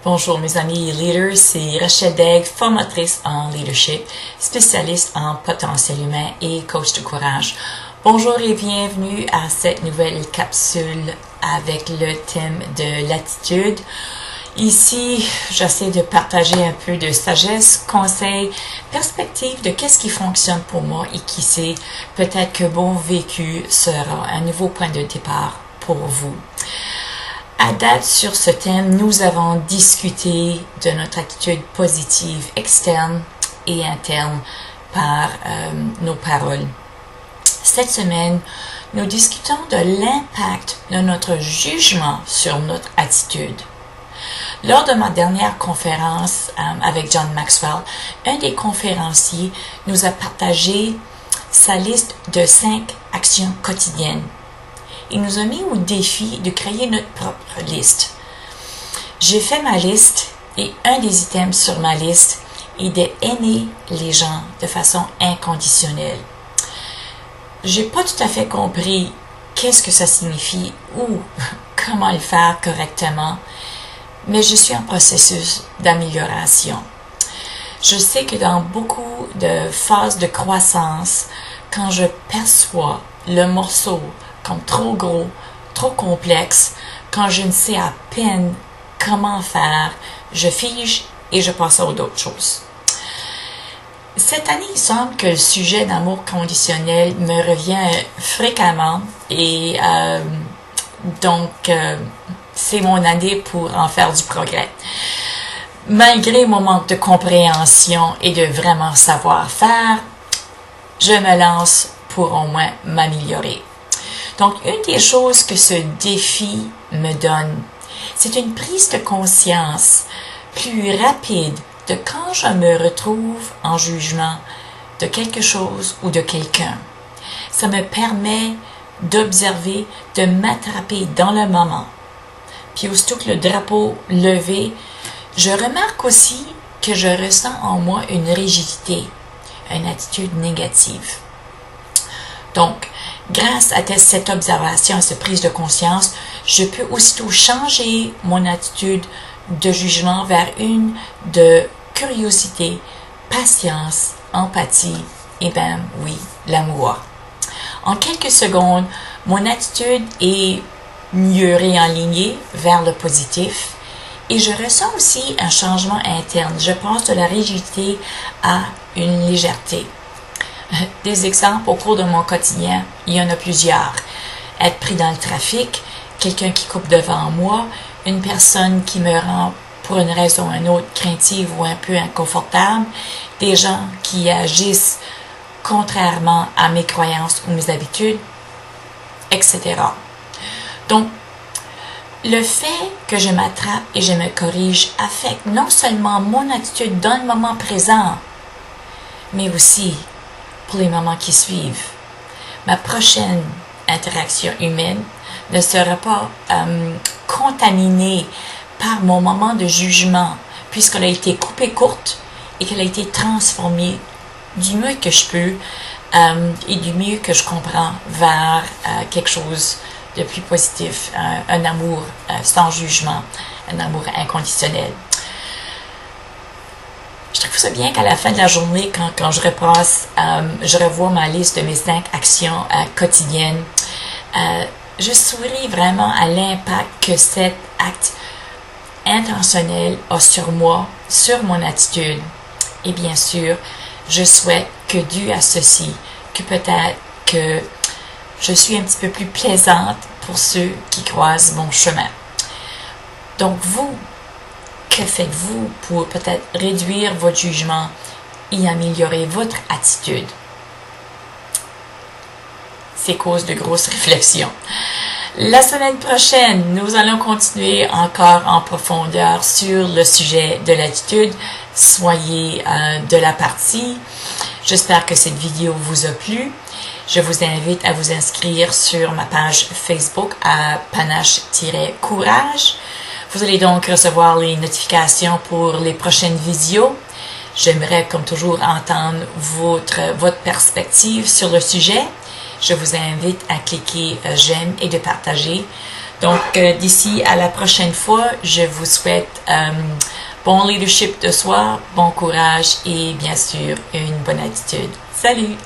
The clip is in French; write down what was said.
Bonjour mes amis leaders, c'est Rachel Degg, formatrice en leadership, spécialiste en potentiel humain et coach de courage. Bonjour et bienvenue à cette nouvelle capsule avec le thème de l'attitude. Ici, j'essaie de partager un peu de sagesse, conseils, perspectives de qu'est-ce qui fonctionne pour moi et qui sait, peut-être que mon vécu sera un nouveau point de départ pour vous. À date, sur ce thème, nous avons discuté de notre attitude positive externe et interne par nos paroles. Cette semaine, nous discutons de l'impact de notre jugement sur notre attitude. Lors de ma dernière conférence avec John Maxwell, un des conférenciers nous a partagé sa liste de 5 actions quotidiennes. Il nous a mis au défi de créer notre propre liste. J'ai fait ma liste et un des items sur ma liste est d'aimer les gens de façon inconditionnelle. J'ai pas tout à fait compris qu'est-ce que ça signifie ou comment le faire correctement, mais je suis en processus d'amélioration. Je sais que dans beaucoup de phases de croissance, quand je perçois le morceau comme trop gros, trop complexe, quand je ne sais à peine comment faire, je fige et je passe à d'autres choses. Cette année, il semble que le sujet d'amour conditionnel me revient fréquemment et donc c'est mon année pour en faire du progrès. Malgré mon manque de compréhension et de vraiment savoir faire, je me lance pour au moins m'améliorer. Donc, une des choses que ce défi me donne, c'est une prise de conscience plus rapide de quand je me retrouve en jugement de quelque chose ou de quelqu'un. Ça me permet d'observer, de m'attraper dans le moment. Puis aussitôt que le drapeau levé, je remarque aussi que je ressens en moi une rigidité, une attitude négative. Donc, grâce à cette observation, à cette prise de conscience, je peux aussitôt changer mon attitude de jugement vers une de curiosité, patience, empathie et oui, l'amour. En quelques secondes, mon attitude est mieux réalignée vers le positif et je ressens aussi un changement interne. Je passe de la rigidité à une légèreté. Des exemples au cours de mon quotidien, il y en a plusieurs. Être pris dans le trafic, quelqu'un qui coupe devant moi, une personne qui me rend pour une raison ou une autre craintive ou un peu inconfortable, des gens qui agissent contrairement à mes croyances ou mes habitudes, etc. Donc, le fait que je m'attrape et je me corrige affecte non seulement mon attitude dans le moment présent, mais aussi pour les moments qui suivent. Ma prochaine interaction humaine ne sera pas contaminée par mon moment de jugement, puisqu'elle a été coupée courte et qu'elle a été transformée du mieux que je peux et du mieux que je comprends vers quelque chose de plus positif, un amour sans jugement, un amour inconditionnel. Je trouve ça bien qu'à la fin de la journée, quand je repasse, je revois ma liste de mes 5 actions quotidiennes, je souris vraiment à l'impact que cet acte intentionnel a sur moi, sur mon attitude. Et bien sûr, je souhaite que dû à ceci, que peut-être que je suis un petit peu plus plaisante pour ceux qui croisent mon chemin. Donc vous, que faites-vous pour peut-être réduire votre jugement et améliorer votre attitude? C'est cause de grosses réflexions. La semaine prochaine, nous allons continuer encore en profondeur sur le sujet de l'attitude. Soyez de la partie. J'espère que cette vidéo vous a plu. Je vous invite à vous inscrire sur ma page Facebook à Panache-Courage. Vous allez donc recevoir les notifications pour les prochaines vidéos. J'aimerais, comme toujours, entendre votre perspective sur le sujet. Je vous invite à cliquer j'aime et de partager. Donc, d'ici à la prochaine fois, je vous souhaite bon leadership de soi, bon courage et bien sûr une bonne attitude. Salut!